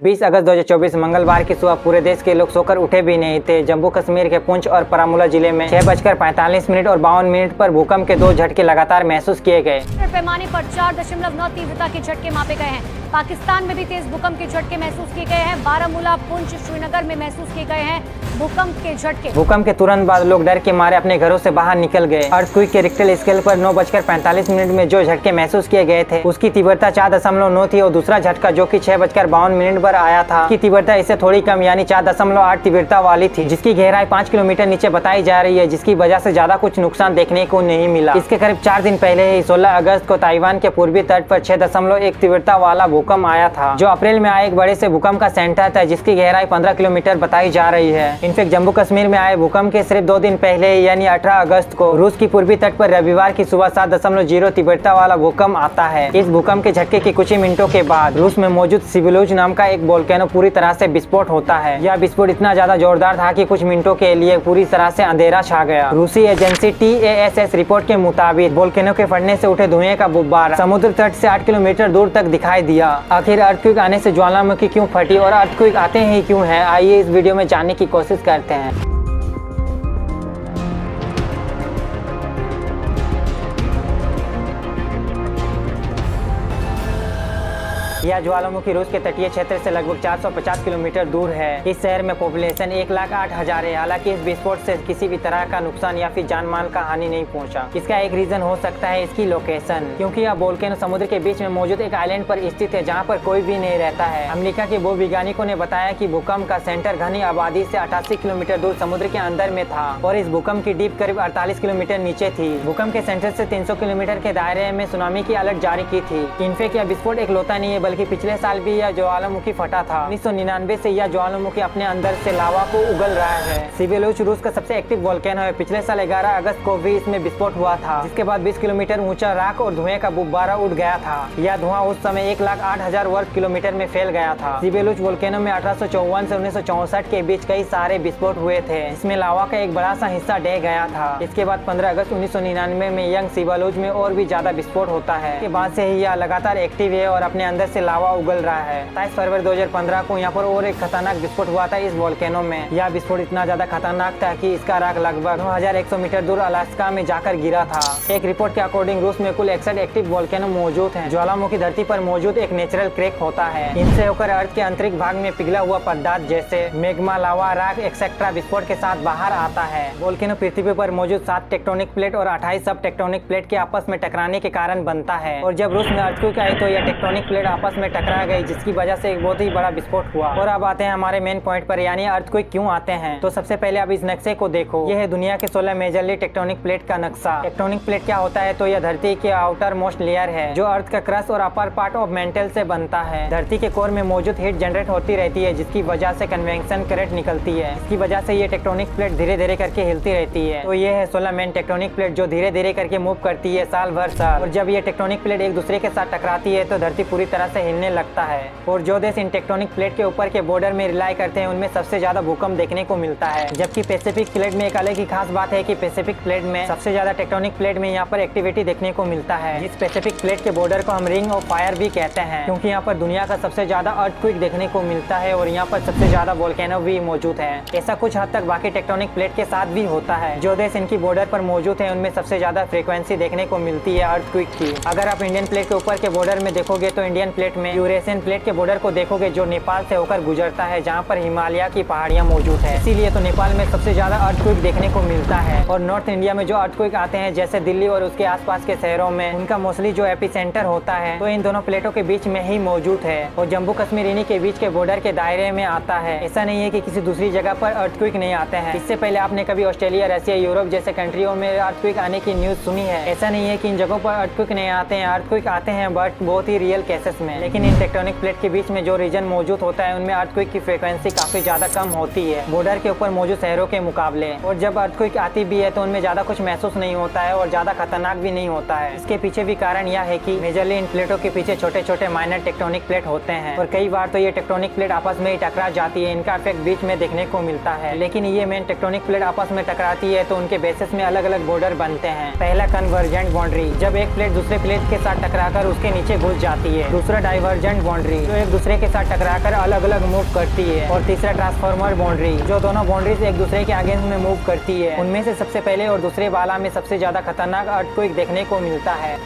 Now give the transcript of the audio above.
20 अगस्त 2024 मंगलवार की सुबह पूरे देश के लोग सोकर उठे भी नहीं थे। जम्मू कश्मीर के पुंछ और बारामूला जिले में 6:45 और 52 पर भूकंप के 2 झटके लगातार महसूस किए गए। पैमाने पर 4.9 तीव्रता के झटके मापे गए हैं। पाकिस्तान में भी तेज भूकंप के झटके महसूस किए गए हैं। बारामूला, पुंछ, श्रीनगर में महसूस किए गए हैं भूकंप के झटके। भूकंप के तुरंत बाद लोग डर के मारे अपने घरों से बाहर निकल गए। अर्थक्वेक के रिक्टर स्केल पर 9:45 में जो झटके महसूस किए गए थे उसकी तीव्रता 4.9 थी और दूसरा झटका जो कि 6:52 पर आया था की तीव्रता इससे थोड़ी कम यानी 4.8 तीव्रता वाली थी, जिसकी गहराई 5 किलोमीटर नीचे बताई जा रही है, जिसकी वजह से ज्यादा कुछ नुकसान देखने को नहीं मिला। इसके करीब 4 दिन पहले ही 16 अगस्त को ताइवान के पूर्वी तट पर 6.1 तीव्रता वाला भूकंप आया था, जो अप्रैल में आए एक बड़े से भूकंप का सेंटर था, जिसकी गहराई 15 किलोमीटर बताई जा रही है। इनफैक्ट जम्मू कश्मीर में आए भूकंप के सिर्फ 2 दिन पहले यानी 18 अगस्त को रूस की पूर्वी तट पर रविवार की सुबह 7.0 तीव्रता वाला भूकंप आता है। इस भूकंप के झटके के कुछ ही मिनटों के बाद रूस में मौजूद सिविलुज नाम का एक वोल्केनो पूरी तरह से विस्फोट होता है। यह विस्फोट इतना ज्यादा जोरदार था कि कुछ मिनटों के लिए पूरी तरह से अंधेरा छा गया। रूसी एजेंसी TASS रिपोर्ट के मुताबिक वोल्केनो के फटने से उठे धुएं का गुब्बारा समुद्र तट से 8 किलोमीटर दूर तक दिखाई दिया। आखिर अर्थक्वेक आने से ज्वालामुखी क्यों फटी और अर्थक्वेक आते ही क्यों है, आइए इस वीडियो में जानने की कोशिश करते हैं। यह ज्वालामुखी रूस के तटीय क्षेत्र से लगभग 450 किलोमीटर दूर है। इस शहर में पॉपुलेशन 1,08,000 है। हालांकि इस विस्फोट से किसी भी तरह का नुकसान या फिर जान माल का हानि नहीं पहुंचा। इसका एक रीजन हो सकता है इसकी लोकेशन, क्योंकि यह वोल्केनो समुद्र के बीच में मौजूद एक आइलैंड पर स्थित है, जहाँ पर कोई भी नहीं रहता है। अमेरिका के भूवैज्ञानिकों ने बताया कि भूकंप का सेंटर घनी आबादी से 88 किलोमीटर दूर समुद्र के अंदर में था और इस भूकंप की डीप करीब 48 किलोमीटर नीचे थी। भूकंप के सेंटर से 300 किलोमीटर के दायरे में सुनामी की अलर्ट जारी की थी। इनफैक्ट यह विस्फोट एक लौता नहीं है, बल्कि पिछले साल भी यह ज्वालामुखी फटा था। 1999 से यह ज्वालामुखी अपने अंदर से लावा को उगल रहा है। सिविलुज रूस का सबसे एक्टिव वोल्केनो है। पिछले साल 11 अगस्त को भी इसमें विस्फोट हुआ था, जिसके बाद 20 किलोमीटर ऊंचा राख और धुएं का गुब्बारा उड़ गया था। यह धुआं उस समय 1,08,000 वर्ग किलोमीटर में फैल गया था। सिविलुज वोल्केनो में 1854 से 1964 के बीच कई सारे विस्फोट हुए थे। इसमें लावा का एक बड़ा सा हिस्सा ढह गया था। इसके बाद 15 अगस्त 1999 में यंग सिविलुज में और भी ज्यादा विस्फोट होता है। इसके बाद से ही यह लगातार एक्टिव है और अपने अंदर से लावा उगल रहा है। 23 फरवरी 2015 को यहाँ पर और एक खतरनाक विस्फोट हुआ था इस वोल्केनो में। यह विस्फोट इतना ज्यादा खतरनाक था कि इसका राख लगभग 9100 मीटर दूर अलास्का में जाकर गिरा था। एक रिपोर्ट के अकॉर्डिंग रूस में कुल 61 एक्टिव वोल्केनो मौजूद हैं। ज्वालामुखी धरती पर मौजूद एक नेचुरल क्रैक होता है। इनसे होकर अर्थ के आंतरिक भाग में पिघला हुआ पदार्थ जैसे मैग्मा, लावा, राख एक्सेट्रा विस्फोट के साथ बाहर आता है। वोल्केनो पृथ्वी पर मौजूद 7 टेक्टोनिक प्लेट और 28 सब टेक्टोनिक प्लेट के आपस में टकराने के कारण बनता है। और जब रूस में अर्थक्वेक आई तो यह टेक्टोनिक प्लेट आपस में टकरा गई, जिसकी वजह से एक बहुत ही बड़ा विस्फोट हुआ। और अब आते हैं हमारे मेन पॉइंट पर, यानी अर्थक्वेक क्यों आते हैं। तो सबसे पहले अब इस नक्शे को देखो। यह है दुनिया के 16 मेजरली टेक्टोनिक प्लेट का नक्शा। टेक्टोनिक प्लेट क्या होता है, तो यह धरती के आउटर मोस्ट लेयर है, जो अर्थ का क्रस्ट और अपर पार्ट ऑफ मेंटल से बनता है। धरती के कोर में मौजूद हीट जनरेट होती रहती है, जिसकी वजह से कन्वेक्शन करंट निकलती है। इसकी वजह से ये टेक्टोनिक प्लेट धीरे धीरे करके हिलती रहती है। तो ये है 16 मेन टेक्टोनिक प्लेट जो धीरे धीरे करके मूव करती है साल भर साल। और जब ये टेक्टोनिक प्लेट एक दूसरे के साथ टकराती है तो धरती पूरी तरह से हिलने लगता है। और जो देश इन टेक्टोनिक प्लेट के ऊपर के बॉर्डर में रिलाई करते हैं उनमें सबसे ज्यादा भूकंप देखने को मिलता है। जबकि पैसिफिक प्लेट में एक अलग ही खास बात है कि पैसिफिक प्लेट में सबसे ज्यादा टेक्टोनिक प्लेट में यहाँ पर एक्टिविटी देखने को मिलता है। इस पैसिफिक प्लेट के बॉर्डर को हम रिंग ऑफ फायर भी कहते हैं, क्योंकि यहाँ पर दुनिया का सबसे ज्यादा अर्थक्वेक देखने को मिलता है और यहाँ पर सबसे ज्यादा वोल्केनो भी मौजूद है। ऐसा कुछ हद तक बाकी टेक्टोनिक प्लेट के साथ भी होता है। जो देश इनकी बॉर्डर पर मौजूद है उनमें सबसे ज्यादा फ्रीक्वेंसी देखने को मिलती है अर्थक्वेक की। अगर आप इंडियन प्लेट के ऊपर के बॉर्डर में देखोगे तो इंडियन प्लेट में यूरेशियन प्लेट के बॉर्डर को देखोगे, जो नेपाल से होकर गुजरता है, जहाँ पर हिमालय की पहाड़ियाँ मौजूद है। इसीलिए तो नेपाल में सबसे ज्यादा अर्थक्वेक देखने को मिलता है। और नॉर्थ इंडिया में जो अर्थक्वेक आते हैं जैसे दिल्ली और उसके आसपास के शहरों में, उनका मोस्टली जो एपिसेंटर होता है तो इन दोनों प्लेटों के बीच में ही मौजूद है। और जम्मू कश्मीर इन्हीं के बीच के बॉर्डर के दायरे में आता है। ऐसा नहीं है कि किसी दूसरी जगह पर अर्थक्वेक नहीं आते हैं। इससे पहले आपने कभी ऑस्ट्रेलिया, रशिया, यूरोप जैसे कंट्रियों में अर्थक्वेक आने की न्यूज सुनी है। ऐसा नहीं है कि इन जगहों पर अर्थक्वेक नहीं आते हैं, अर्थक्वेक आते हैं बट बहुत ही रियल केसेस में। लेकिन इन टेक्टोनिक प्लेट के बीच में जो रीजन मौजूद होता है उनमें अर्थक्वेक की फ्रीक्वेंसी काफी ज्यादा कम होती है बॉर्डर के ऊपर मौजूद शहरों के मुकाबले। और जब अर्थक्वेक आती भी है तो उनमें ज्यादा कुछ महसूस नहीं होता है और ज्यादा खतरनाक भी नहीं होता है। इसके पीछे भी कारण यह है कि मेजरली इन प्लेटों के पीछे छोटे छोटे माइनर टेक्टोनिक प्लेट होते हैं और कई बार तो ये टेक्टोनिक प्लेट आपस में ही टकरा जाती है। इनका इफेक्ट बीच में देखने को मिलता है। लेकिन ये मेन टेक्टोनिक प्लेट आपस में टकराती है तो उनके बेसिस में अलग अलग बॉर्डर बनते हैं। पहला कन्वर्जेंट बाउंड्री, जब एक प्लेट दूसरे प्लेट के साथ टकराकर उसके नीचे घुस जाती है। दूसरा डाइवर्जेंट बाउंड्री जो एक दूसरे के साथ टकराकर अलग अलग मूव करती है, और तीसरा ट्रांसफॉर्मर बाउंड्री जो दोनों बाउंड्रीज एक दूसरे के अगेंस्ट में मूव करती है। उनमें से सबसे पहले और दूसरे वाला में सबसे ज्यादा खतरनाक अर्थक्वेक देखने को मिलता है।